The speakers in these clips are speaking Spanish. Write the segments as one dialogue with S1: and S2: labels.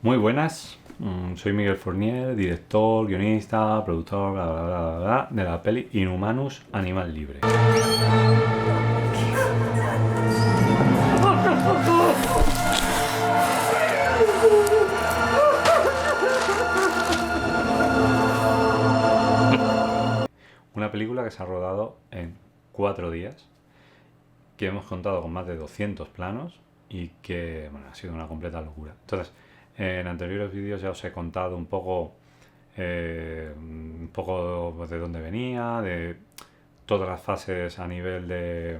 S1: Muy buenas, soy Miguel Fournier, director, guionista, productor, bla, bla, bla, bla, bla, de la peli Inhumanus Animal Libre. Una película que se ha rodado en 4 días, que hemos contado con más de 200 planos y que bueno, ha sido una completa locura. Entonces, en anteriores vídeos ya os he contado un poco de dónde venía, de todas las fases a nivel de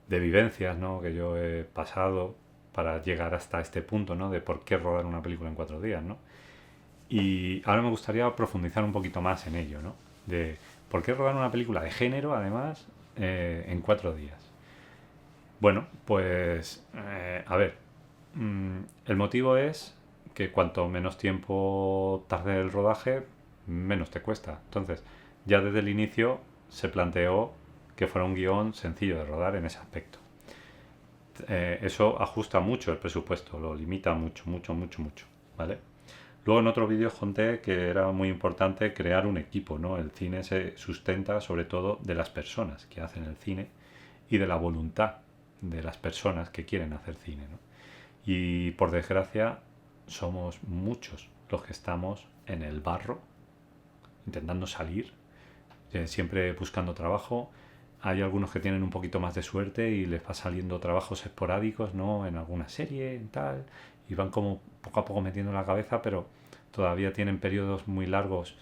S1: vivencias, ¿no?, que yo he pasado para llegar hasta este punto, ¿no?, de por qué rodar una película en 4 días, ¿no? Y ahora me gustaría profundizar un poquito más en ello, ¿no? De por qué rodar una película de género, además, en 4 días. Bueno, pues, a ver, el motivo es que cuanto menos tiempo tarde el rodaje, menos te cuesta. Entonces, ya desde el inicio se planteó que fuera un guión sencillo de rodar en ese aspecto. Eso ajusta mucho el presupuesto, lo limita mucho, mucho, mucho, mucho, ¿vale? Luego en otro vídeo conté que era muy importante crear un equipo, ¿no? El cine se sustenta sobre todo de las personas que hacen el cine y de la voluntad de las personas que quieren hacer cine, ¿no? Y por desgracia somos muchos los que estamos en el barro intentando salir, siempre buscando trabajo. Hay algunos que tienen un poquito más de suerte y les va saliendo trabajos esporádicos, ¿no?, en alguna serie, en tal, y van como poco a poco metiendo la cabeza, pero todavía tienen periodos muy largos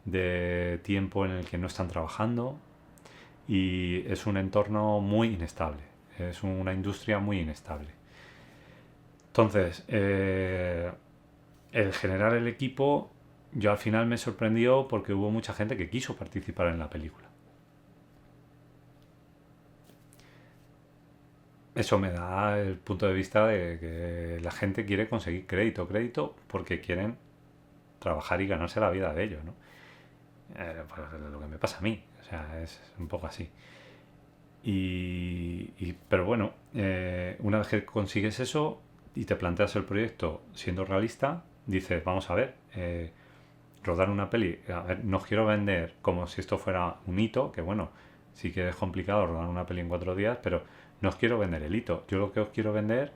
S1: de tiempo en el que no están trabajando y es un entorno muy inestable, es una industria muy inestable. Entonces, el generar el equipo, yo al final me sorprendió porque hubo mucha gente que quiso participar en la película. Eso me da el punto de vista de que la gente quiere conseguir crédito, porque quieren trabajar y ganarse la vida de ello, ¿no? Pues lo que me pasa a mí, o sea, es un poco así. Pero bueno, una vez que consigues eso y te planteas el proyecto siendo realista, dices, vamos a ver, rodar una peli, a ver, no quiero vender como si esto fuera un hito, que bueno, sí que es complicado rodar una peli en 4 días, pero no os quiero vender el hito. Yo lo que os quiero vender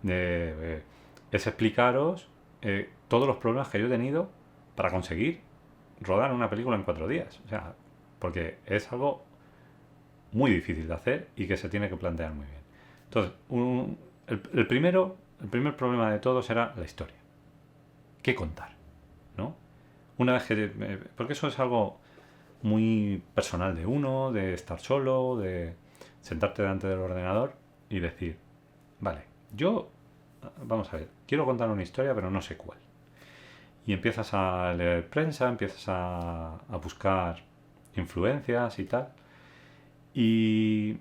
S1: es explicaros todos los problemas que yo he tenido para conseguir rodar una película en 4 días. O sea, porque es algo muy difícil de hacer y que se tiene que plantear muy bien. Entonces, el primer problema de todos era la historia. ¿Qué contar? ¿No? Una vez que... porque eso es algo muy personal de uno, de estar solo, de sentarte delante del ordenador y decir, vale, yo, vamos a ver, quiero contar una historia pero no sé cuál. Y empiezas a leer prensa, empiezas a buscar influencias y tal. Y,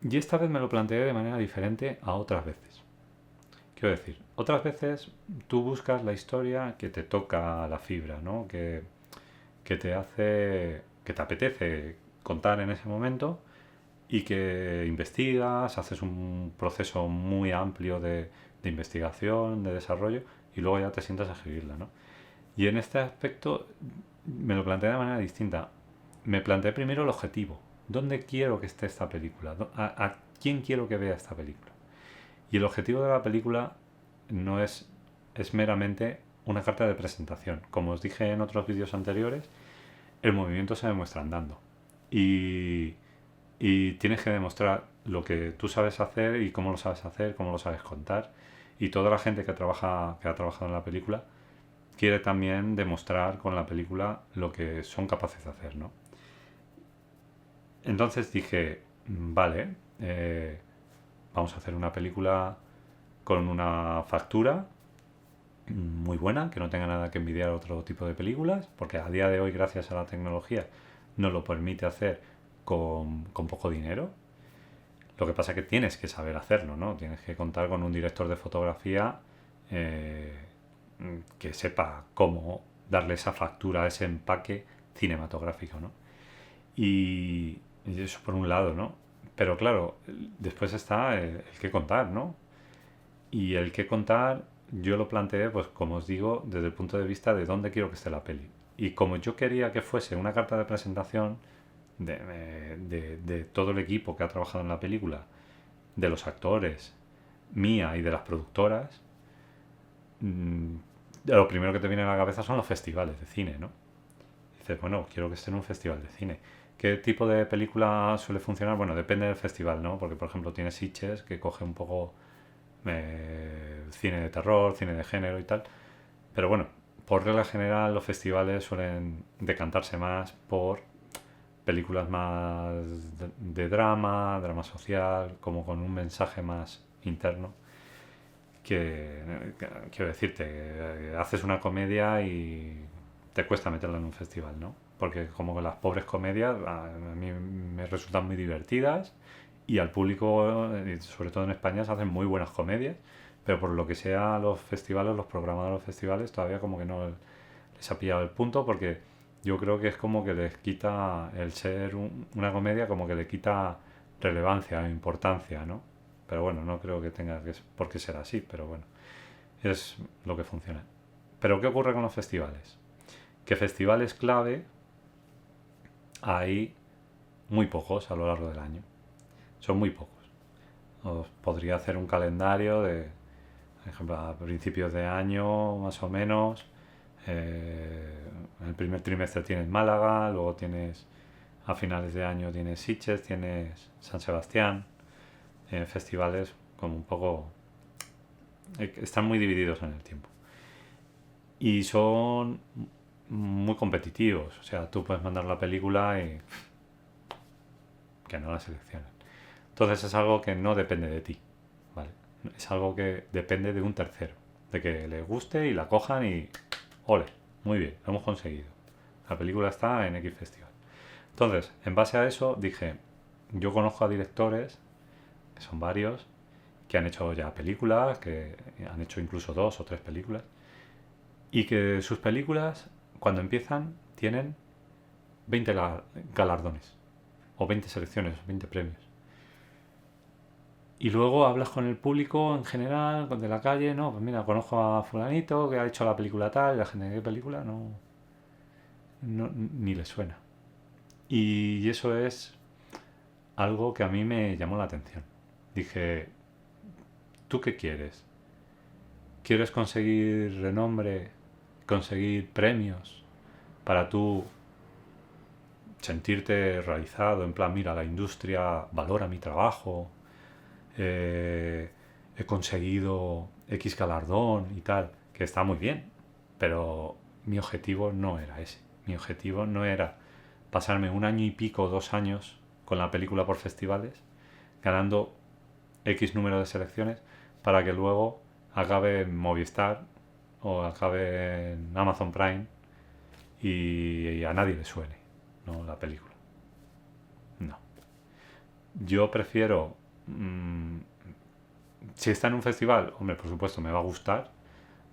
S1: y esta vez me lo planteé de manera diferente a otras veces. Quiero decir, otras veces tú buscas la historia que te toca la fibra, ¿no? Que te hace, que te apetece contar en ese momento y que investigas, haces un proceso muy amplio de investigación, de desarrollo y luego ya te sientas a escribirla, ¿no? Y en este aspecto me lo planteé de manera distinta. Me planteé primero el objetivo. ¿Dónde quiero que esté esta película? ¿A quién quiero que vea esta película? Y el objetivo de la película no es meramente una carta de presentación. Como os dije en otros vídeos anteriores, el movimiento se demuestra andando. Y tienes que demostrar lo que tú sabes hacer y cómo lo sabes hacer, cómo lo sabes contar. Y toda la gente que ha trabajado en la película quiere también demostrar con la película lo que son capaces de hacer, ¿no? Entonces dije, vale, vamos a hacer una película con una factura muy buena, que no tenga nada que envidiar a otro tipo de películas, porque a día de hoy, gracias a la tecnología, nos lo permite hacer con poco dinero. Lo que pasa es que tienes que saber hacerlo, ¿no? Tienes que contar con un director de fotografía que sepa cómo darle esa factura, ese empaque cinematográfico, ¿no? Y eso por un lado, ¿no? Pero claro, después está el que contar, ¿no? Y el que contar yo lo planteé, pues como os digo, desde el punto de vista de dónde quiero que esté la peli. Y como yo quería que fuese una carta de presentación de todo el equipo que ha trabajado en la película, de los actores, mía y de las productoras, mm, lo primero que te viene a la cabeza son los festivales de cine, ¿no? Dices, bueno, quiero que esté en un festival de cine. ¿Qué tipo de película suele funcionar? Bueno, depende del festival, ¿no? Porque, por ejemplo, tiene Sitges, que coge un poco cine de terror, cine de género y tal. Pero bueno, por regla general, los festivales suelen decantarse más por películas más de drama, drama social, como con un mensaje más interno. Quiero decirte, haces una comedia y te cuesta meterla en un festival, ¿no? Porque como que las pobres comedias a mí me resultan muy divertidas y al público, sobre todo en España, se hacen muy buenas comedias, pero por lo que sea los festivales, los programas de los festivales, todavía como que no les ha pillado el punto porque yo creo que es como que les quita el ser una comedia, como que le quita relevancia, importancia, ¿no? Pero bueno, no creo que tenga por qué ser así, pero bueno, es lo que funciona. Pero ¿qué ocurre con los festivales? Que festivales clave hay muy pocos a lo largo del año. Son muy pocos. Os podría hacer un calendario de, por ejemplo, a principios de año, más o menos. En el primer trimestre tienes Málaga, luego tienes a finales de año tienes Sitges, tienes San Sebastián, festivales como un poco están muy divididos en el tiempo y son muy competitivos, o sea, tú puedes mandar la película y que no la seleccionen. Entonces es algo que no depende de ti, ¿vale? Es algo que depende de un tercero, de que les guste y la cojan y ole, muy bien, lo hemos conseguido. La película está en X Festival. Entonces, en base a eso dije, yo conozco a directores, que son varios, que han hecho ya películas, que han hecho incluso 2 o 3 películas, y que sus películas, cuando empiezan, tienen 20 galardones, o 20 selecciones, 20 premios. Y luego hablas con el público en general, de la calle, no, pues mira, conozco a fulanito que ha hecho la película tal, y la gente, ¿qué película? No, ni le suena. Y eso es algo que a mí me llamó la atención. Dije, ¿tú qué quieres? ¿Quieres conseguir renombre, conseguir premios para tú sentirte realizado? En plan, mira, la industria valora mi trabajo, he conseguido X galardón y tal, que está muy bien, pero mi objetivo no era ese. Mi objetivo no era pasarme 1 año y pico, 2 años con la película por festivales, ganando X número de selecciones, para que luego acabe en Movistar o acabe en Amazon Prime y a nadie le suene, ¿no? La película. No. Yo prefiero... si está en un festival, hombre, por supuesto me va a gustar,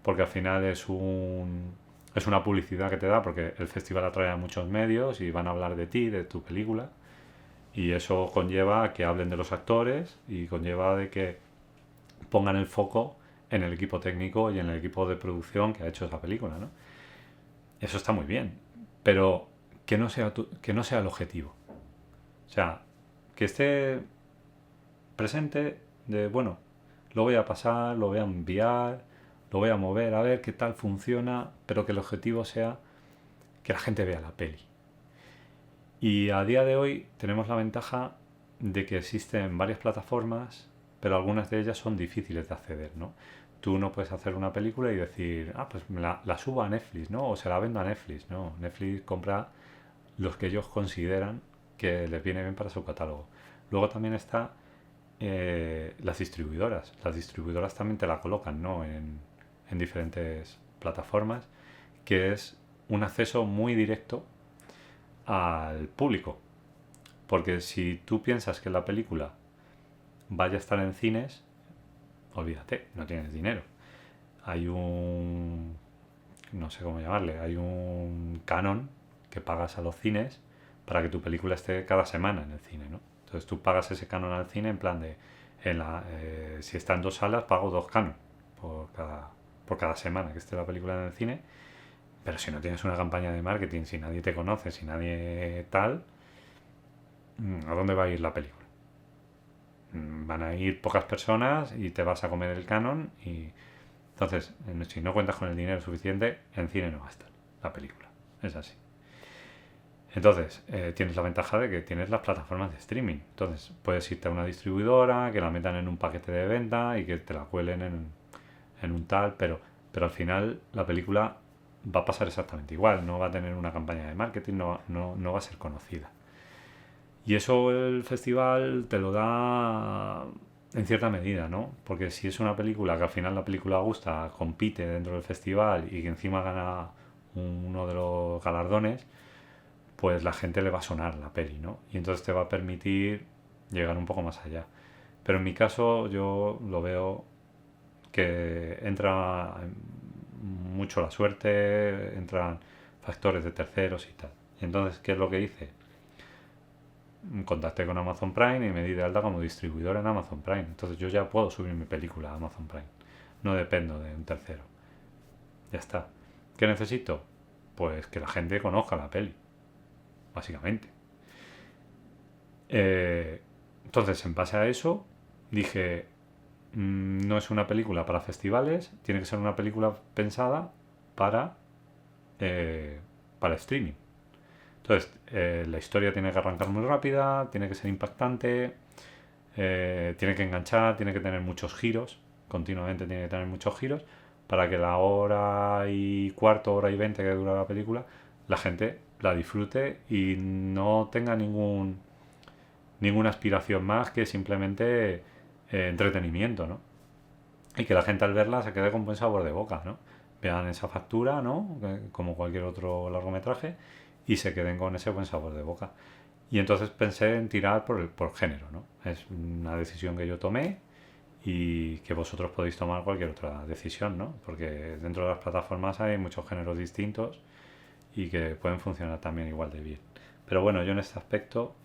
S1: porque al final es una publicidad que te da, porque el festival atrae a muchos medios y van a hablar de ti, de tu película, y eso conlleva a que hablen de los actores y conlleva de que pongan el foco en el equipo técnico y en el equipo de producción que ha hecho esa película, ¿no? Eso está muy bien, pero que no sea el objetivo. O sea, que esté presente de, bueno, lo voy a pasar, lo voy a enviar, lo voy a mover, a ver qué tal funciona, pero que el objetivo sea que la gente vea la peli. Y a día de hoy tenemos la ventaja de que existen varias plataformas, pero algunas de ellas son difíciles de acceder, ¿no? Tú no puedes hacer una película y decir, pues la subo a Netflix, ¿no? O se la vendo a Netflix, ¿no? Netflix compra los que ellos consideran que les viene bien para su catálogo. Luego también está las distribuidoras. Las distribuidoras también te la colocan, ¿no? En diferentes plataformas, que es un acceso muy directo al público. Porque si tú piensas que la película vaya a estar en cines, olvídate, no tienes dinero. Hay no sé cómo llamarle, hay un canon que pagas a los cines para que tu película esté cada semana en el cine, ¿no? Entonces tú pagas ese canon al cine en plan de, si está en 2 salas, pago 2 canon por cada por cada semana que esté la película en el cine, pero si no tienes una campaña de marketing, si nadie te conoce, si nadie tal, ¿a dónde va a ir la película? Van a ir pocas personas y te vas a comer el canon y entonces, si no cuentas con el dinero suficiente, en cine no va a estar la película. Es así. Entonces, tienes la ventaja de que tienes las plataformas de streaming. Entonces, puedes irte a una distribuidora, que la metan en un paquete de venta y que te la cuelen en un tal, pero al final la película va a pasar exactamente igual. No va a tener una campaña de marketing, no va a ser conocida. Y eso el festival te lo da en cierta medida, ¿no? Porque si es una película que al final la película gusta, compite dentro del festival y que encima gana uno de los galardones, pues la gente le va a sonar la peli, ¿no? Y entonces te va a permitir llegar un poco más allá. Pero en mi caso yo lo veo que entra mucho la suerte, entran factores de terceros y tal. Y entonces, ¿qué es lo que hice? Contacté con Amazon Prime y me di de alta como distribuidor en Amazon Prime. Entonces yo ya puedo subir mi película a Amazon Prime. No dependo de un tercero. Ya está. ¿Qué necesito? Pues que la gente conozca la peli, básicamente. Entonces, en base a eso, dije, no es una película para festivales, tiene que ser una película pensada para, para streaming. Entonces, la historia tiene que arrancar muy rápida, tiene que ser impactante, tiene que enganchar, tiene que tener muchos giros, continuamente tiene que tener muchos giros, para que la hora y cuarto, hora y 20 que dura la película, la gente la disfrute y no tenga ninguna aspiración más que simplemente entretenimiento, ¿no? Y que la gente al verla se quede con buen sabor de boca, ¿no? Vean esa factura, ¿no? Como cualquier otro largometraje, y se queden con ese buen sabor de boca. Y entonces pensé en tirar por género, ¿no? Es una decisión que yo tomé y que vosotros podéis tomar cualquier otra decisión, ¿no? Porque dentro de las plataformas hay muchos géneros distintos y que pueden funcionar también igual de bien. Pero bueno, yo en este aspecto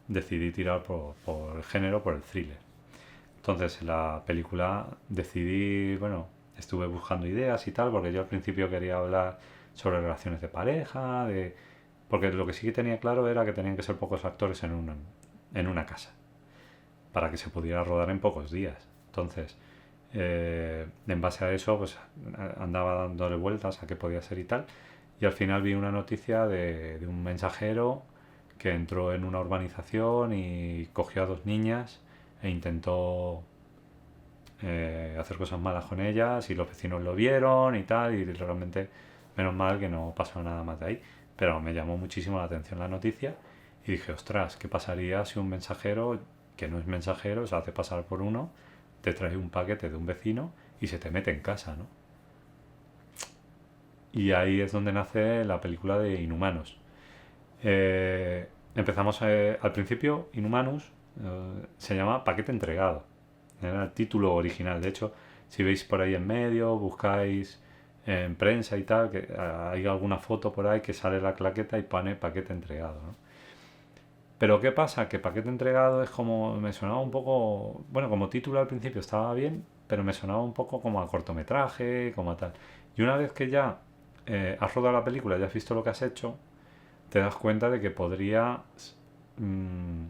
S1: decidí tirar por el género, por el thriller. Entonces en la película decidí, bueno, estuve buscando ideas y tal, porque yo al principio quería hablar sobre relaciones de pareja, porque lo que sí que tenía claro era que tenían que ser pocos actores en una casa, para que se pudiera rodar en pocos días. Entonces, en base a eso, pues andaba dándole vueltas a qué podía ser y tal, y al final vi una noticia de un mensajero que entró en una urbanización y cogió a dos niñas e intentó hacer cosas malas con ellas y los vecinos lo vieron y tal y realmente menos mal que no pasó nada más de ahí, pero me llamó muchísimo la atención la noticia y dije, ostras, ¿qué pasaría si un mensajero que no es mensajero se hace pasar por uno, te trae un paquete de un vecino y se te mete en casa, ¿no? Y ahí es donde nace la película de Inhumanos. Empezamos al principio, Inhumanus se llama Paquete Entregado. Era el título original. De hecho, si veis por ahí en medio, buscáis en prensa y tal, que hay alguna foto por ahí que sale la claqueta y pone Paquete Entregado, ¿no? Pero ¿qué pasa? Que Paquete Entregado es como, me sonaba un poco, bueno, como título al principio estaba bien, pero me sonaba un poco como a cortometraje, como a tal. Y una vez que ya has rodado la película, ya has visto lo que has hecho, te das cuenta de que podría mm,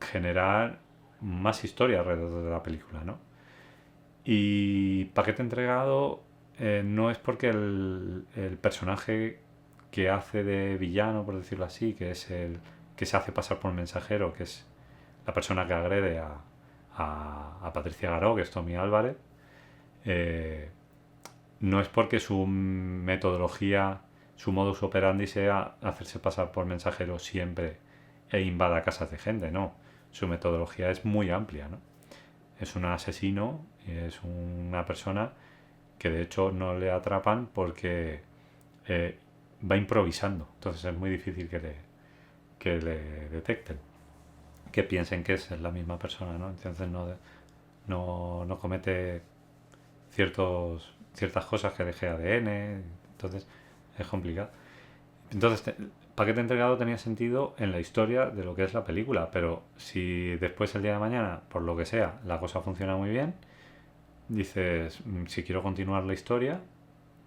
S1: generar más historia alrededor de la película, ¿no? Y Paquete Entregado no es porque el personaje que hace de villano, por decirlo así, que es el que se hace pasar por mensajero, que es la persona que agrede a Patricia Garó, que es Tommy Álvarez, eh, no es porque su metodología, su modus operandi sea hacerse pasar por mensajero siempre e invada casas de gente, no. Su metodología es muy amplia, ¿no? Es un asesino, es una persona que de hecho no le atrapan porque va improvisando, entonces es muy difícil que le detecten, que piensen que es la misma persona, ¿no? Entonces no comete ciertas cosas que deje ADN, entonces es complicado. Entonces, Paquete Entregado tenía sentido en la historia de lo que es la película, pero si después el día de mañana, por lo que sea, la cosa funciona muy bien, dices, si quiero continuar la historia,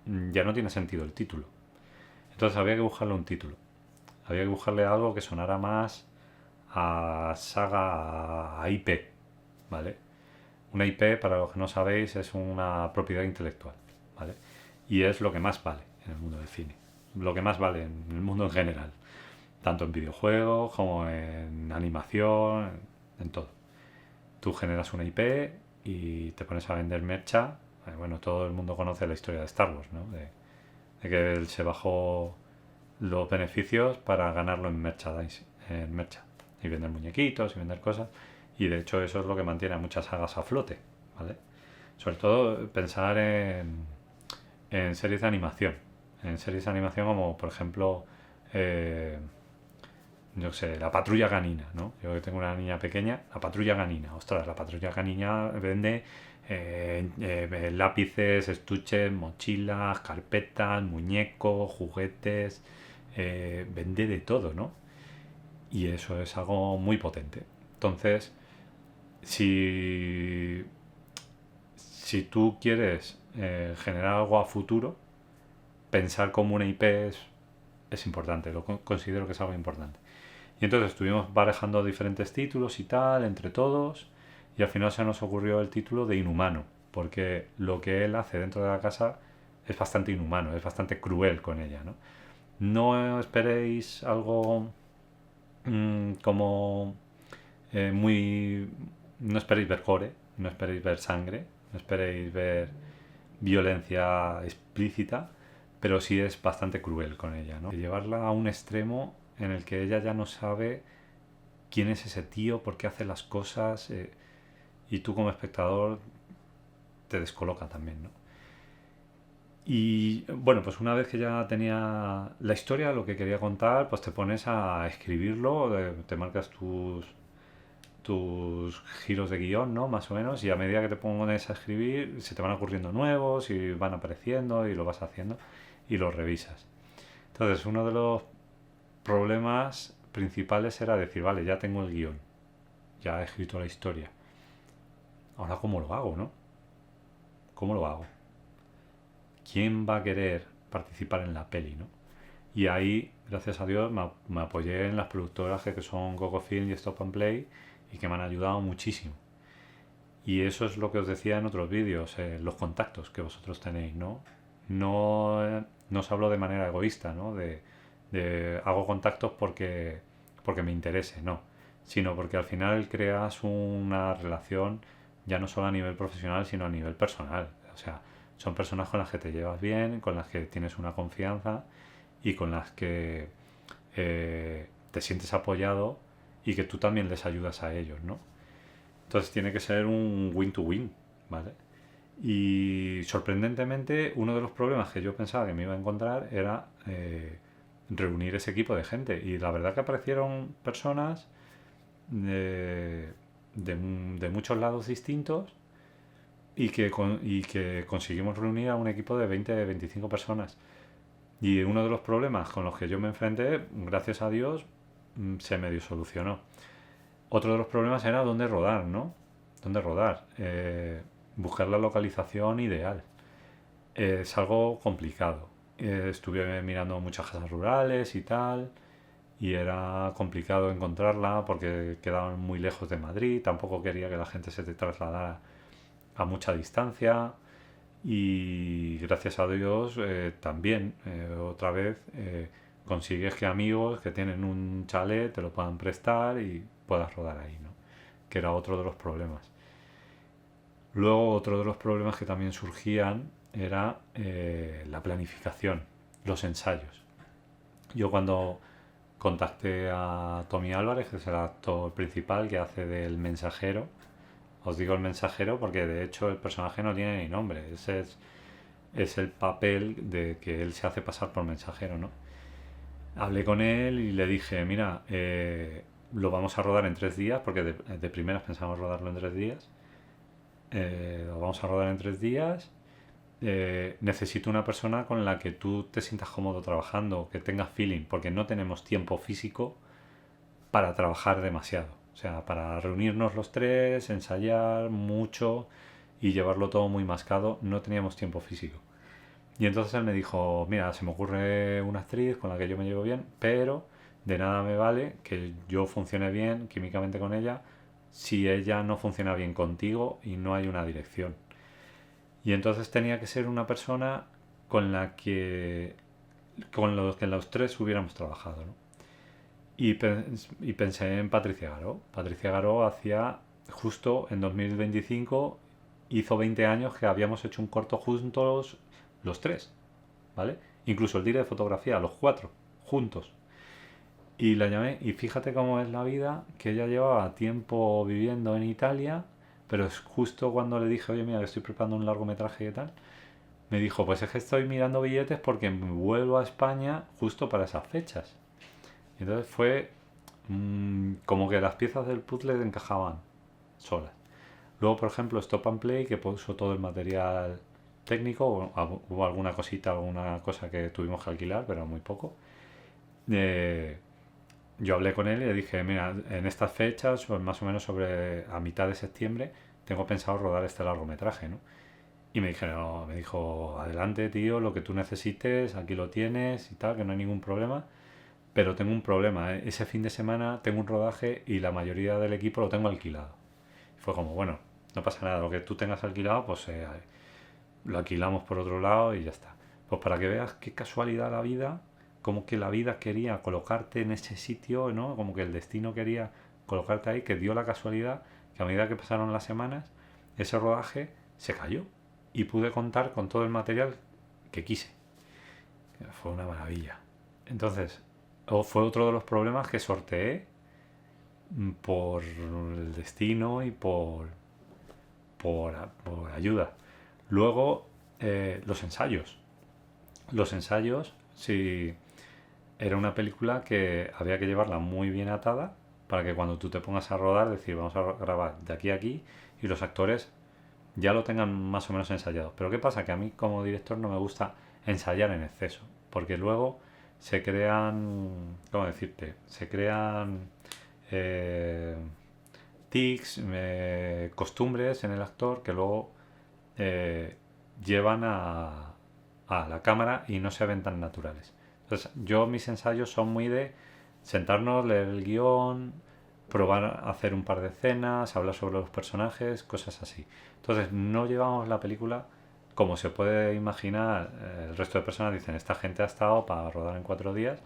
S1: ya no tiene sentido el título. Entonces había que buscarle un título. Había que buscarle algo que sonara más a saga, a IP, ¿vale? Una IP, para los que no sabéis, es una propiedad intelectual, ¿vale? Y es lo que más vale en el mundo del cine. Lo que más vale en el mundo en general. Tanto en videojuegos como en animación, en todo. Tú generas una IP y te pones a vender mercha. Bueno, todo el mundo conoce la historia de Star Wars, ¿no? De que él se bajó los beneficios para ganarlo en merchandise, en mercha. Y vender muñequitos y vender cosas. Y de hecho eso es lo que mantiene a muchas sagas a flote, ¿vale? Sobre todo pensar en series de animación. En series de animación como, por ejemplo, eh, yo sé, la Patrulla Canina, ¿no? Yo que tengo una niña pequeña, la Patrulla Canina. Ostras, la Patrulla Canina vende lápices, estuches, mochilas, carpetas, muñecos, juguetes, vende de todo, ¿no? Y eso es algo muy potente. Entonces, si, si tú quieres generar algo a futuro, pensar como una IP es importante, considero que es algo importante. Y entonces estuvimos barajando diferentes títulos y tal, entre todos, y al final se nos ocurrió el título de Inhumano, porque lo que él hace dentro de la casa es bastante inhumano, es bastante cruel con ella, ¿no? No esperéis algo como muy... No esperéis ver gore, no esperéis ver sangre, no esperéis ver violencia explícita, pero sí es bastante cruel con ella, ¿no? Llevarla a un extremo en el que ella ya no sabe quién es ese tío, por qué hace las cosas, y tú como espectador te descoloca también, ¿no? Y bueno, pues una vez que ya tenía la historia, lo que quería contar, pues te pones a escribirlo, te marcas tus giros de guión, ¿no? Más o menos, y a medida que te pones a escribir, se te van ocurriendo nuevos y van apareciendo y lo vas haciendo y lo revisas. Entonces, uno de los problemas principales era decir, vale, ya tengo el guión, ya he escrito la historia. Ahora, ¿cómo lo hago, no? ¿Cómo lo hago? ¿Quién va a querer participar en la peli, no? Y ahí, gracias a Dios, me apoyé en las productoras que son Gogo Film y Stop and Play y que me han ayudado muchísimo. Y eso es lo que os decía en otros vídeos, los contactos que vosotros tenéis, ¿no? No os hablo de manera egoísta, ¿no? De hago contactos porque me interese, no. Sino porque al final creas una relación ya no solo a nivel profesional, sino a nivel personal. O sea, son personas con las que te llevas bien, con las que tienes una confianza y con las que te sientes apoyado y que tú también les ayudas a ellos, ¿no? Entonces tiene que ser un win-to-win, ¿vale? Y sorprendentemente, uno de los problemas que yo pensaba que me iba a encontrar era reunir ese equipo de gente. Y la verdad que aparecieron personas de muchos lados distintos y que conseguimos reunir a un equipo de 20-25 personas. Y uno de los problemas con los que yo me enfrenté, gracias a Dios, se medio solucionó. Otro de los problemas era dónde rodar, ¿no? ¿Dónde rodar? Buscar la localización ideal. Es algo complicado. Estuve mirando muchas casas rurales y tal, y era complicado encontrarla porque quedaban muy lejos de Madrid. Tampoco quería que la gente se te trasladara a mucha distancia. Y gracias a Dios también, otra vez, consigues que amigos que tienen un chalet te lo puedan prestar y puedas rodar ahí, ¿no? Que era otro de los problemas. Luego otro de los problemas que también surgían era la planificación, los ensayos. Yo cuando contacté a Tommy Álvarez, que es el actor principal que hace del mensajero, os digo el mensajero porque de hecho el personaje no tiene ni nombre, ese es el papel de que él se hace pasar por mensajero, ¿no? Hablé con él y le dije, mira, lo vamos a rodar en 3 días, porque de primeras pensamos rodarlo en 3 días. Lo vamos a rodar en 3 días. Necesito una persona con la que tú te sientas cómodo trabajando, que tengas feeling, porque no tenemos tiempo físico para trabajar demasiado. O sea, para reunirnos los tres, ensayar mucho y llevarlo todo muy mascado, no teníamos tiempo físico. Y entonces él me dijo, mira, se me ocurre una actriz con la que yo me llevo bien, pero de nada me vale que yo funcione bien químicamente con ella si ella no funciona bien contigo y no hay una dirección. Y entonces tenía que ser una persona con la que con los que los tres hubiéramos trabajado, ¿no? Y pensé en Patricia Garó. Patricia Garó hacía justo en 2025 hizo 20 años que habíamos hecho un corto juntos los tres, ¿vale? Incluso el día de fotografía, los cuatro, juntos. Y la llamé y fíjate cómo es la vida, que ella llevaba tiempo viviendo en Italia, pero es justo cuando le dije, oye, mira, que estoy preparando un largometraje y tal, me dijo, pues es que estoy mirando billetes porque me vuelvo a España justo para esas fechas. Y entonces fue como que las piezas del puzzle encajaban solas. Luego, por ejemplo, Stop and Play, que puso todo el material técnico, hubo alguna cosita, alguna cosa que tuvimos que alquilar, pero muy poco. Eh, yo hablé con él y le dije, mira, en estas fechas, pues más o menos sobre a mitad de septiembre, tengo pensado rodar este largometraje, ¿no? Y me dijo, adelante, tío, lo que tú necesites, aquí lo tienes y tal, que no hay ningún problema. Pero tengo un problema, ¿eh? Ese fin de semana tengo un rodaje y la mayoría del equipo lo tengo alquilado. Y fue como, bueno, no pasa nada, lo que tú tengas alquilado, pues lo alquilamos por otro lado y ya está. Pues para que veas qué casualidad la vida, como que la vida quería colocarte en ese sitio, ¿no? Como que el destino quería colocarte ahí, que dio la casualidad que a medida que pasaron las semanas, ese rodaje se cayó y pude contar con todo el material que quise. Fue una maravilla. Entonces, fue otro de los problemas que sorteé por el destino y por ayuda. Luego, los ensayos. Los ensayos, sí, era una película que había que llevarla muy bien atada para que cuando tú te pongas a rodar, decir, vamos a grabar de aquí a aquí y los actores ya lo tengan más o menos ensayado. Pero ¿qué pasa? Que a mí como director no me gusta ensayar en exceso, porque luego se crean, ¿cómo decirte? Se crean eh, tics, costumbres en el actor que luego eh, llevan a la cámara y no se ven tan naturales. Entonces, yo mis ensayos son muy de sentarnos, leer el guión, probar a hacer un par de escenas, hablar sobre los personajes, cosas así. Entonces, no llevamos la película como se puede imaginar. El resto de personas dicen, esta gente ha estado para rodar en 4 días,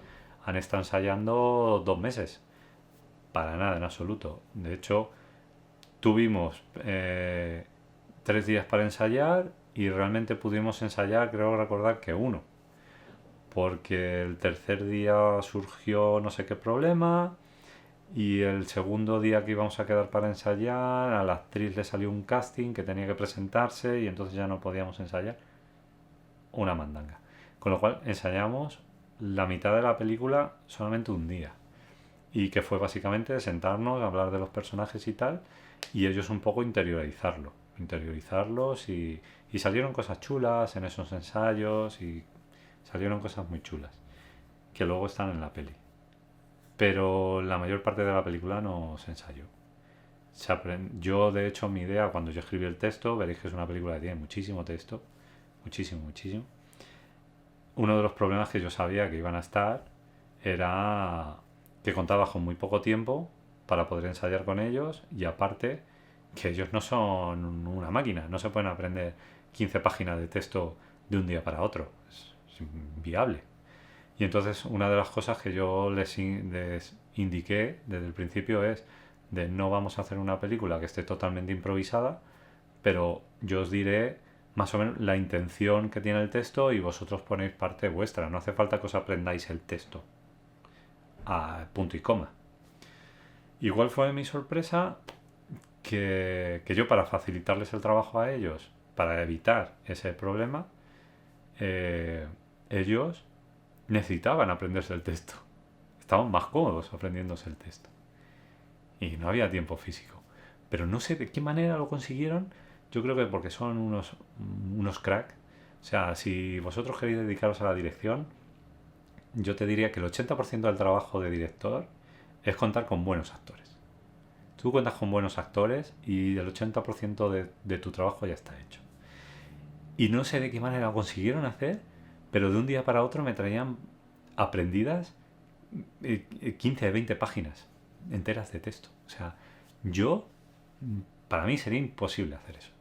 S1: han estado ensayando 2 meses. Para nada, en absoluto. De hecho, tuvimos 3 días para ensayar y realmente pudimos ensayar, creo recordar que uno, porque el tercer día surgió no sé qué problema y el segundo día que íbamos a quedar para ensayar a la actriz le salió un casting que tenía que presentarse y entonces ya no podíamos ensayar. Una mandanga. Con lo cual ensayamos la mitad de la película solamente un día y que fue básicamente sentarnos, hablar de los personajes y tal, y ellos un poco interiorizarlos y salieron cosas chulas en esos ensayos y salieron cosas muy chulas que luego están en la peli. Pero la mayor parte de la película no se ensayó. Yo, de hecho, mi idea cuando yo escribí el texto, veréis que es una película que tiene muchísimo texto, muchísimo, muchísimo. Uno de los problemas que yo sabía que iban a estar era que contaba con muy poco tiempo para poder ensayar con ellos y aparte que ellos no son una máquina, no se pueden aprender 15 páginas de texto de un día para otro, es inviable. Y entonces una de las cosas que yo les indiqué desde el principio es de no vamos a hacer una película que esté totalmente improvisada, pero yo os diré más o menos la intención que tiene el texto y vosotros ponéis parte vuestra, no hace falta que os aprendáis el texto a punto y coma. Igual fue mi sorpresa que yo para facilitarles el trabajo a ellos, para evitar ese problema, ellos necesitaban aprenderse el texto. Estaban más cómodos aprendiéndose el texto. Y no había tiempo físico. Pero no sé de qué manera lo consiguieron. Yo creo que porque son unos crack. O sea, si vosotros queréis dedicaros a la dirección, yo te diría que el 80% del trabajo de director es contar con buenos actores. Tú cuentas con buenos actores y el 80% de tu trabajo ya está hecho. Y no sé de qué manera lo consiguieron hacer, pero de un día para otro me traían aprendidas 15, 20 páginas enteras de texto. O sea, yo, para mí sería imposible hacer eso.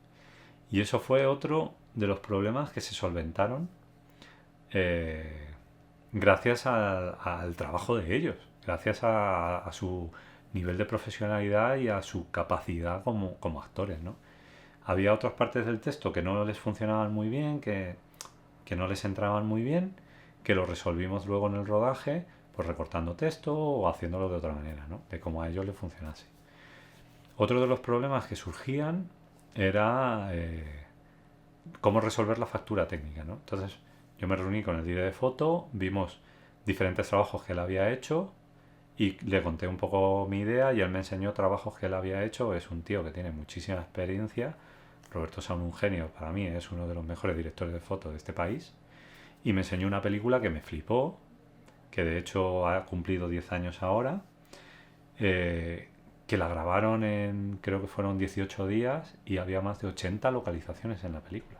S1: Y eso fue otro de los problemas que se solventaron eh, gracias al trabajo de ellos, gracias a su nivel de profesionalidad y a su capacidad como actores, ¿no? Había otras partes del texto que no les funcionaban muy bien, que no les entraban muy bien, que lo resolvimos luego en el rodaje, pues recortando texto o haciéndolo de otra manera, ¿no? De cómo a ellos les funcionase. Otro de los problemas que surgían era cómo resolver la factura técnica, ¿no? Entonces yo me reuní con el director de foto, vimos diferentes trabajos que él había hecho y le conté un poco mi idea y él me enseñó trabajos que él había hecho. Es un tío que tiene muchísima experiencia. Roberto Saúl, un genio, para mí es uno de los mejores directores de foto de este país. Y me enseñó una película que me flipó, que de hecho ha cumplido 10 años ahora, que la grabaron en, creo que fueron 18 días y había más de 80 localizaciones en la película.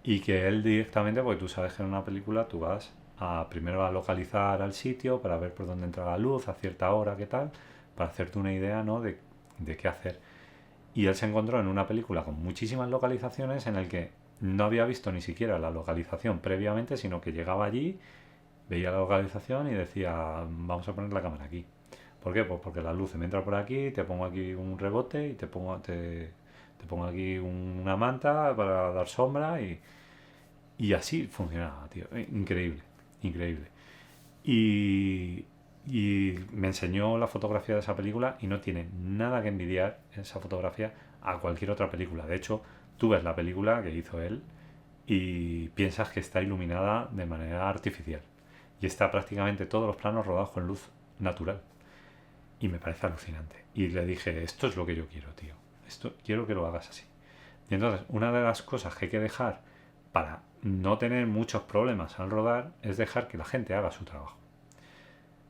S1: Y que él directamente, porque tú sabes que en una película tú vas primero a localizar al sitio para ver por dónde entra la luz, a cierta hora, qué tal, para hacerte una idea, ¿no?, de qué hacer. Y él se encontró en una película con muchísimas localizaciones en el que no había visto ni siquiera la localización previamente, sino que llegaba allí, veía la localización y decía, vamos a poner la cámara aquí. ¿Por qué? Pues porque la luz me entra por aquí, te pongo aquí un rebote y te pongo aquí una manta para dar sombra y así funcionaba, tío. Increíble, increíble. Y, y me enseñó la fotografía de esa película y no tiene nada que envidiar esa fotografía a cualquier otra película. De hecho, tú ves la película que hizo él y piensas que está iluminada de manera artificial. Y está prácticamente todos los planos rodados con luz natural. Y me parece alucinante. Y le dije, esto es lo que yo quiero, tío. Esto quiero que lo hagas así. Y entonces, una de las cosas que hay que dejar para no tener muchos problemas al rodar es dejar que la gente haga su trabajo.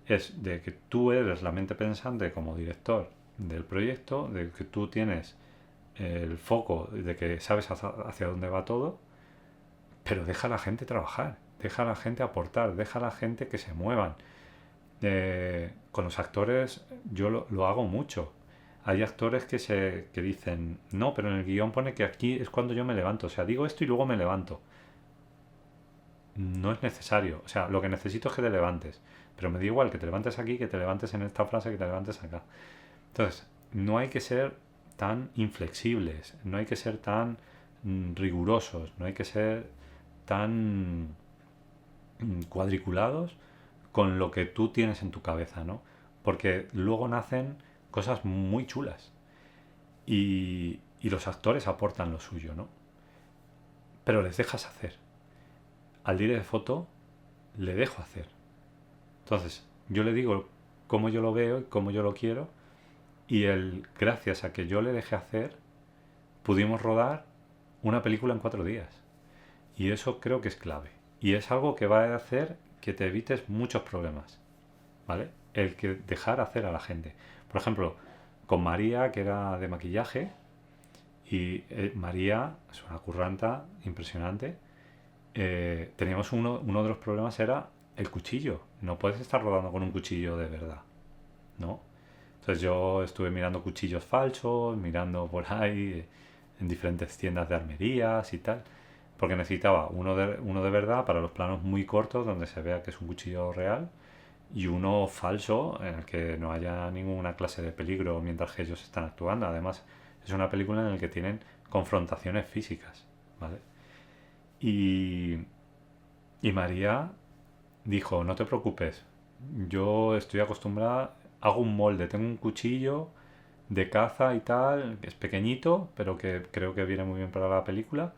S1: Es de que tú eres la mente pensante como director del proyecto, de que tú tienes el foco, de que sabes hacia dónde va todo, pero deja a la gente trabajar, deja a la gente aportar, deja a la gente que se muevan. Con los actores yo lo hago mucho. Hay actores que dicen, no, pero en el guión pone que aquí es cuando yo me levanto. O sea, digo esto y luego me levanto. No es necesario. O sea, lo que necesito es que te levantes. Pero me da igual que te levantes aquí, que te levantes en esta frase, que te levantes acá. Entonces, no hay que ser tan inflexibles, no hay que ser tan rigurosos, no hay que ser tan cuadriculados con lo que tú tienes en tu cabeza, ¿no? Porque luego nacen cosas muy chulas y los actores aportan lo suyo, ¿no? Pero les dejas hacer. Al director de foto le dejo hacer. Entonces, yo le digo cómo yo lo veo y cómo yo lo quiero y él, gracias a que yo le dejé hacer, pudimos rodar una película en 4 días. Y eso creo que es clave. Y es algo que va a hacer que te evites muchos problemas, ¿vale? El que dejar hacer a la gente. Por ejemplo, con María, que era de maquillaje, y María es una curranta impresionante. Teníamos uno de los problemas era el cuchillo. No puedes estar rodando con un cuchillo de verdad, ¿no? Entonces yo estuve mirando cuchillos falsos, mirando por ahí en diferentes tiendas de armerías y tal, porque necesitaba uno de verdad para los planos muy cortos donde se vea que es un cuchillo real y uno falso en el que no haya ninguna clase de peligro mientras que ellos están actuando. Además, es una película en la que tienen confrontaciones físicas, ¿vale? Y, y María dijo, no te preocupes, yo estoy acostumbrada, hago un molde, tengo un cuchillo de caza y tal, que es pequeñito, pero que creo que viene muy bien para la película,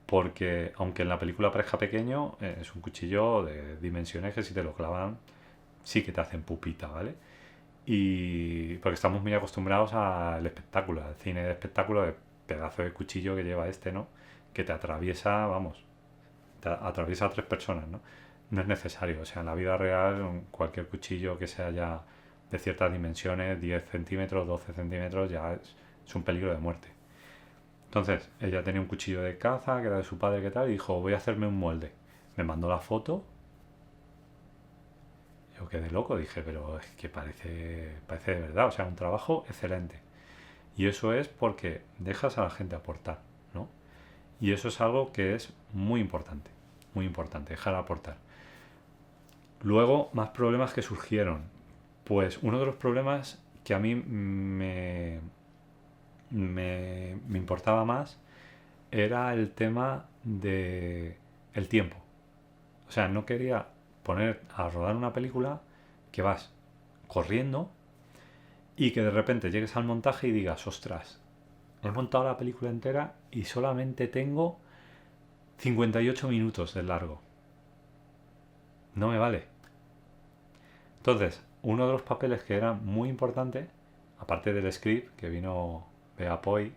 S1: porque aunque en la película parezca pequeño, es un cuchillo de dimensiones que si te lo clavan sí que te hacen pupita, ¿vale? Y porque estamos muy acostumbrados al espectáculo, al cine de espectáculo, de pedazo de cuchillo que lleva este, ¿no? Que te atraviesa, vamos, te atraviesa a 3 personas, ¿no? No es necesario, o sea, en la vida real cualquier cuchillo que sea ya de ciertas dimensiones, 10 centímetros, 12 centímetros, ya es un peligro de muerte. Entonces, ella tenía un cuchillo de caza, que era de su padre, que tal, y dijo, voy a hacerme un molde. Me mandó la foto. Yo quedé loco, dije, pero es que parece de verdad, o sea, un trabajo excelente. Y eso es porque dejas a la gente aportar, ¿no? Y eso es algo que es muy importante, dejar aportar. Luego, más problemas que surgieron. Pues uno de los problemas que a mí me importaba más era el tema de el tiempo. O sea, no quería poner a rodar una película que vas corriendo y que de repente llegues al montaje y digas, ostras, he montado la película entera y solamente tengo 58 minutos de largo. No me vale. Entonces, uno de los papeles que era muy importante, aparte del script, que vino Bea Poi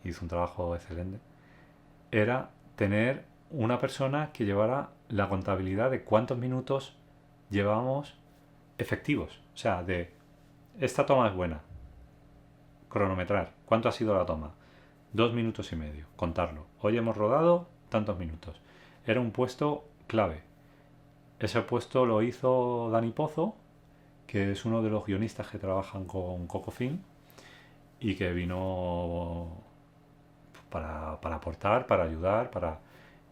S1: y hizo un trabajo excelente, era tener una persona que llevara la contabilidad de cuántos minutos llevábamos efectivos. O sea, de esta toma es buena, cronometrar, ¿cuánto ha sido la toma? 2 minutos y medio, contarlo. Hoy hemos rodado tantos minutos. Era un puesto clave. Ese puesto lo hizo Dani Pozo, que es uno de los guionistas que trabajan con Coco Film y que vino para aportar, para ayudar,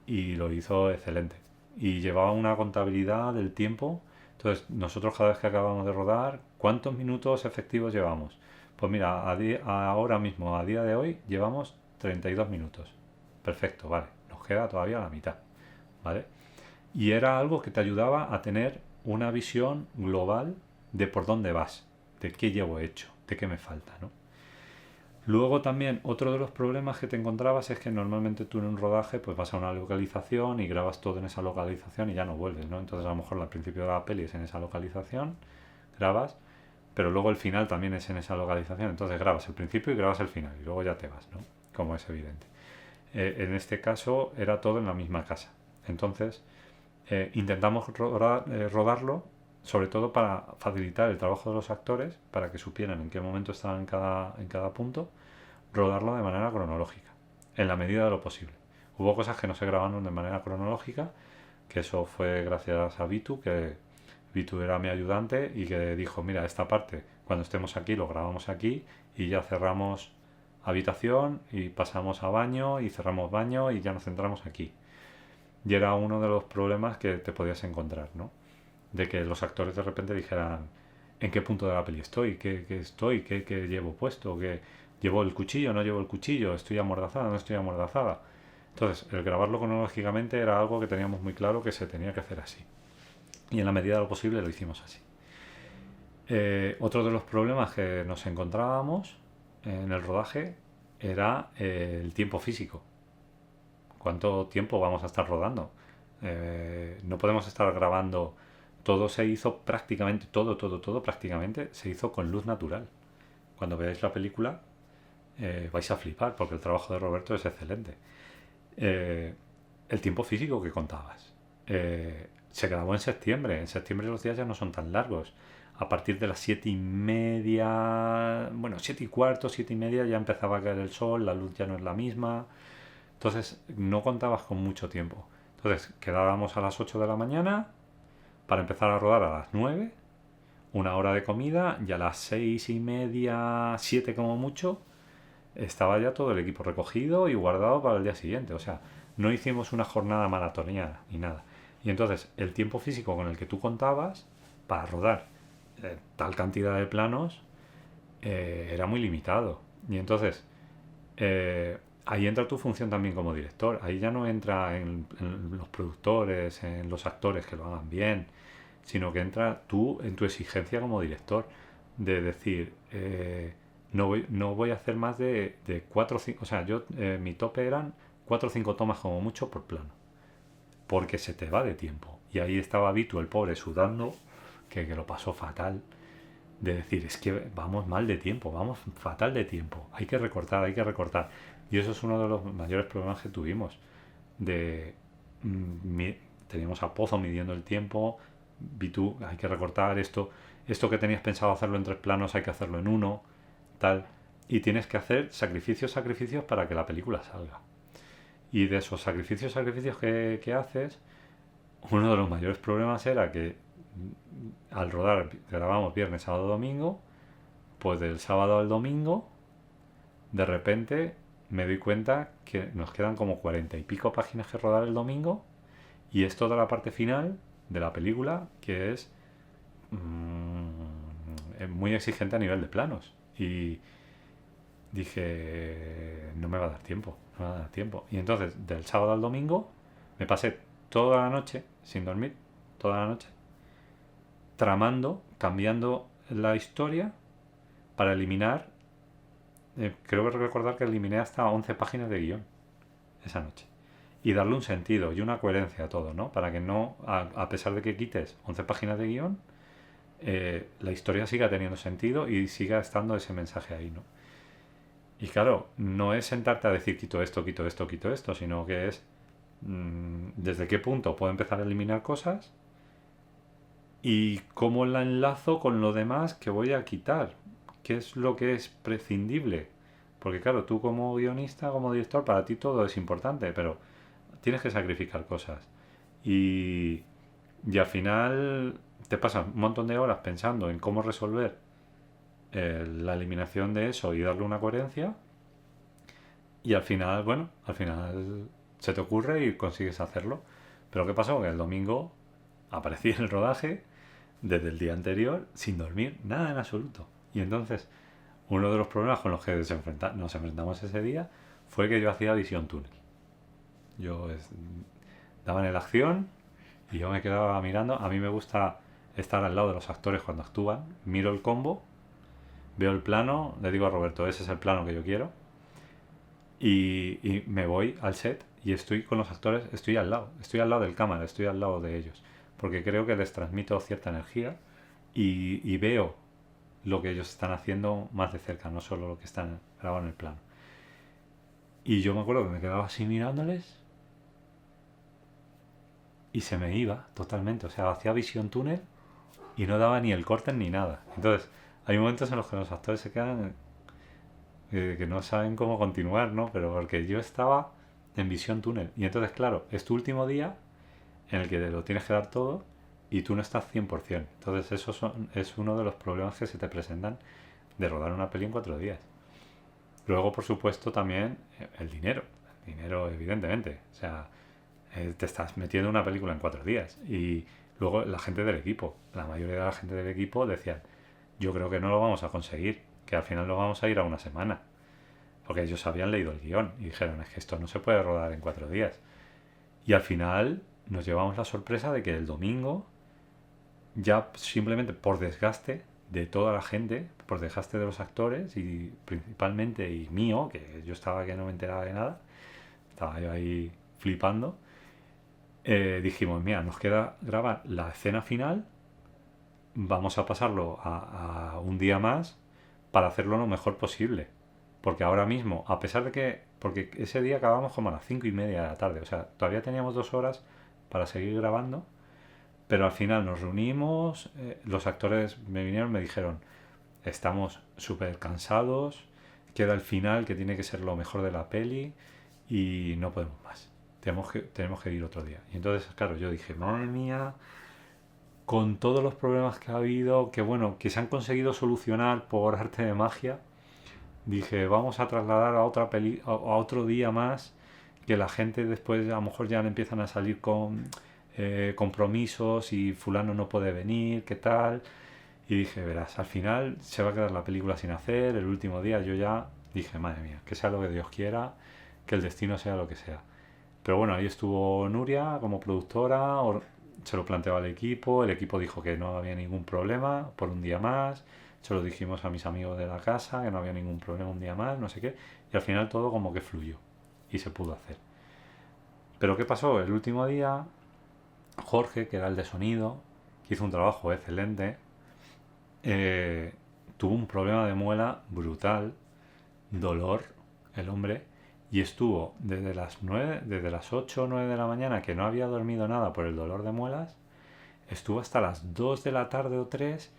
S1: y lo hizo excelente. Y llevaba una contabilidad del tiempo. Entonces, nosotros cada vez que acabamos de rodar, ¿cuántos minutos efectivos llevamos? Pues mira, ahora mismo, a día de hoy, llevamos 32 minutos. Perfecto, vale. Nos queda todavía la mitad, ¿vale? Y era algo que te ayudaba a tener una visión global de por dónde vas, de qué llevo hecho, de qué me falta, ¿no? Luego también otro de los problemas que te encontrabas es que normalmente tú en un rodaje pues vas a una localización y grabas todo en esa localización y ya no vuelves, ¿no? Entonces a lo mejor al principio de la peli es en esa localización, grabas, pero luego el final también es en esa localización, entonces grabas el principio y grabas el final y luego ya te vas, ¿no? Como es evidente. En este caso era todo en la misma casa. Entonces intentamos rodarlo sobre todo para facilitar el trabajo de los actores, para que supieran en qué momento estaban en cada punto, rodarlo de manera cronológica, en la medida de lo posible. Hubo cosas que no se grabaron de manera cronológica, que eso fue gracias a Vitu, que Vitu era mi ayudante y que dijo, mira, esta parte, cuando estemos aquí, lo grabamos aquí y ya cerramos habitación y pasamos a baño y cerramos baño y ya nos centramos aquí. Y era uno de los problemas que te podías encontrar, ¿no? De que los actores de repente dijeran en qué punto de la peli estoy, qué llevo puesto, que llevo el cuchillo, no llevo el cuchillo, estoy amordazada, no estoy amordazada. Entonces, el grabarlo cronológicamente era algo que teníamos muy claro que se tenía que hacer así. Y en la medida de lo posible lo hicimos así. Otro de los problemas que nos encontrábamos en el rodaje era el tiempo físico. ¿Cuánto tiempo vamos a estar rodando? No podemos estar grabando. Todo se hizo prácticamente, todo prácticamente se hizo con luz natural. Cuando veáis la película vais a flipar porque el trabajo de Roberto es excelente. El tiempo físico que contabas. Se grabó en septiembre. En septiembre los días ya no son tan largos. A partir de las 7:30, bueno, 7:15, 7:30 ya empezaba a caer el sol, la luz ya no es la misma. Entonces no contabas con mucho tiempo. Entonces quedábamos a las 8 de la mañana para empezar a rodar a las 9, una hora de comida, y a las 6:30, 7 como mucho, estaba ya todo el equipo recogido y guardado para el día siguiente. O sea, no hicimos una jornada maratoniana ni nada. Y entonces el tiempo físico con el que tú contabas para rodar tal cantidad de planos era muy limitado. Y entonces ahí entra tu función también como director. Ahí ya no entra en los productores, en los actores que lo hagan bien, sino que entra tú en tu exigencia como director de decir, no voy a hacer más de 4 o 5, o sea, mi tope eran 4 o 5 tomas como mucho por plano, porque se te va de tiempo. Y ahí estaba Vitu, el pobre, sudando, que lo pasó fatal, de decir, es que vamos mal de tiempo, vamos fatal de tiempo, hay que recortar, hay que recortar. Y eso es uno de los mayores problemas que tuvimos. Teníamos a Pozo midiendo el tiempo, vi tú, hay que recortar esto que tenías pensado hacerlo en 3 planos, hay que hacerlo en uno, tal. Y tienes que hacer sacrificios para que la película salga. Y de esos sacrificios que haces, uno de los mayores problemas era que al rodar grabamos viernes, sábado, domingo, pues del sábado al domingo, de repente me doy cuenta que nos quedan como 40 y pico páginas que rodar el domingo y es toda la parte final de la película que es muy exigente a nivel de planos. Y dije, no me va a dar tiempo, no me va a dar tiempo. Y entonces, del sábado al domingo, me pasé toda la noche sin dormir, toda la noche, tramando, cambiando la historia para eliminar, creo que recordar que eliminé hasta 11 páginas de guión esa noche. Y darle un sentido y una coherencia a todo, ¿no? Para que no, a pesar de que quites 11 páginas de guión, la historia siga teniendo sentido y siga estando ese mensaje ahí, ¿no? Y claro, no es sentarte a decir quito esto, quito esto, quito esto, sino que es desde qué punto puedo empezar a eliminar cosas y cómo la enlazo con lo demás que voy a quitar, qué es lo que es prescindible. Porque claro, tú como guionista, como director, para ti todo es importante, pero tienes que sacrificar cosas. Y, y al final te pasas un montón de horas pensando en cómo resolver la eliminación de eso y darle una coherencia. Y al final, bueno, al final se te ocurre y consigues hacerlo. Pero ¿qué pasó? Que el domingo aparecí en el rodaje desde el día anterior sin dormir nada en absoluto. Y entonces, uno de los problemas con los que nos enfrentamos ese día fue que yo hacía visión túnel. Daban en la acción y yo me quedaba mirando. A mí me gusta estar al lado de los actores cuando actúan. Miro el combo, veo el plano, le digo a Roberto, ese es el plano que yo quiero. Y me voy al set y estoy con los actores, estoy al lado del cámara, estoy al lado de ellos. Porque creo que les transmito cierta energía y veo lo que ellos están haciendo más de cerca, no solo lo que están grabando en el plano. Y yo me acuerdo que me quedaba así mirándoles y se me iba totalmente. O sea, hacía visión túnel y no daba ni el corte ni nada. Entonces, hay momentos en los que los actores se quedan que no saben cómo continuar, ¿no? Pero porque yo estaba en visión túnel. Y entonces, claro, es tu último día en el que te lo tienes que dar todo y tú no estás 100%. Entonces, es uno de los problemas que se te presentan de rodar una peli en 4 días. Luego, por supuesto, también el dinero. El dinero, evidentemente. O sea, te estás metiendo una película en 4 días. Y luego la gente del equipo. La mayoría de la gente del equipo decían, yo creo que no lo vamos a conseguir, que al final lo vamos a ir a una semana. Porque ellos habían leído el guión y dijeron, es que esto no se puede rodar en 4 días. Y al final nos llevamos la sorpresa de que el domingo, ya simplemente por desgaste de toda la gente, por desgaste de los actores y principalmente y mío, que yo estaba que no me enteraba de nada, estaba yo ahí flipando, dijimos, mira, nos queda grabar la escena final, vamos a pasarlo a un día más para hacerlo lo mejor posible. Porque ahora mismo, a pesar de que, porque ese día acabamos como a las 5:30 de la tarde, o sea, todavía teníamos 2 horas para seguir grabando, pero al final nos reunimos, los actores me vinieron y me dijeron, estamos súper cansados, queda el final que tiene que ser lo mejor de la peli y no podemos más, tenemos que ir otro día. Y entonces, claro, yo dije, madre mía, con todos los problemas que ha habido, que bueno, que se han conseguido solucionar por arte de magia, dije, vamos a trasladar a otra a otro día más, que la gente después a lo mejor ya le empiezan a salir con compromisos y fulano no puede venir, ¿qué tal? Y dije, verás, al final se va a quedar la película sin hacer, el último día yo ya dije, madre mía, que sea lo que Dios quiera, que el destino sea lo que sea. Pero bueno, ahí estuvo Nuria como productora, se lo planteó al equipo, el equipo dijo que no había ningún problema por un día más, se lo dijimos a mis amigos de la casa, que no había ningún problema un día más, no sé qué, y al final todo como que fluyó y se pudo hacer. Pero ¿qué pasó? El último día, Jorge, que era el de sonido, que hizo un trabajo excelente, tuvo un problema de muela brutal, dolor, el hombre, y estuvo desde las 8 o 9 de la mañana, que no había dormido nada por el dolor de muelas, estuvo hasta las 2 de la tarde o 3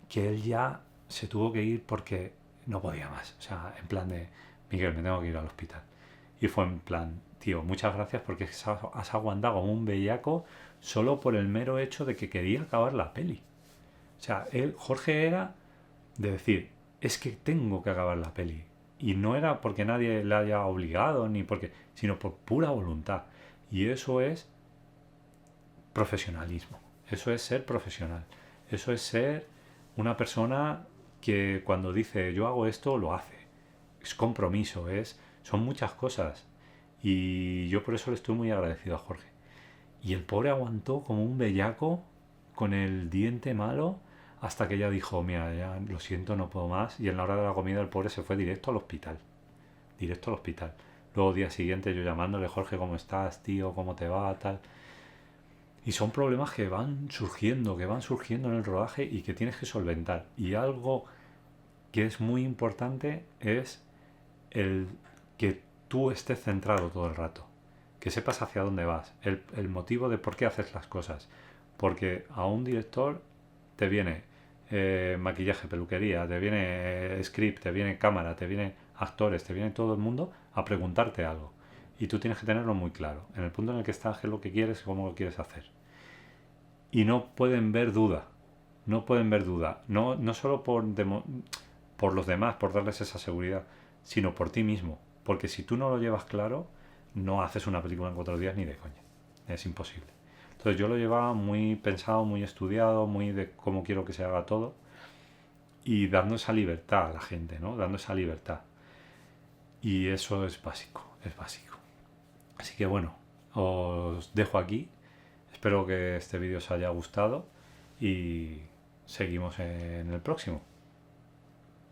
S1: que él ya se tuvo que ir porque no podía más. O sea, en plan de, Miguel, me tengo que ir al hospital. Y fue en plan, tío, muchas gracias porque has aguantado como un bellaco solo por el mero hecho de que quería acabar la peli. O sea, Jorge era de decir, es que tengo que acabar la peli. Y no era porque nadie le haya obligado, ni porque, sino por pura voluntad. Y eso es profesionalismo. Eso es ser profesional. Eso es ser una persona que cuando dice yo hago esto, lo hace. Es compromiso, son muchas cosas. Y yo por eso le estoy muy agradecido a Jorge. Y el pobre aguantó como un bellaco con el diente malo hasta que ella dijo, mira, ya lo siento, no puedo más. Y en la hora de la comida el pobre se fue directo al hospital. Directo al hospital. Luego día siguiente yo llamándole, Jorge, ¿cómo estás, tío? ¿Cómo te va? Tal. Y son problemas que van surgiendo en el rodaje y que tienes que solventar. Y algo que es muy importante es el que tú estés centrado todo el rato. Que sepas hacia dónde vas. El motivo de por qué haces las cosas. Porque a un director te viene maquillaje, peluquería, te viene script, te viene cámara, te viene actores, te viene todo el mundo a preguntarte algo. Y tú tienes que tenerlo muy claro. En el punto en el que estás, qué es lo que quieres y cómo lo quieres hacer. Y no pueden ver duda. No pueden ver duda. No solo por los demás, por darles esa seguridad, sino por ti mismo. Porque si tú no lo llevas claro, no haces una película en 4 días ni de coña. Es imposible. Entonces yo lo llevaba muy pensado, muy estudiado, muy de cómo quiero que se haga todo. Y dando esa libertad a la gente, ¿no? Dando esa libertad. Y eso es básico, es básico. Así que bueno, os dejo aquí. Espero que este vídeo os haya gustado y seguimos en el próximo.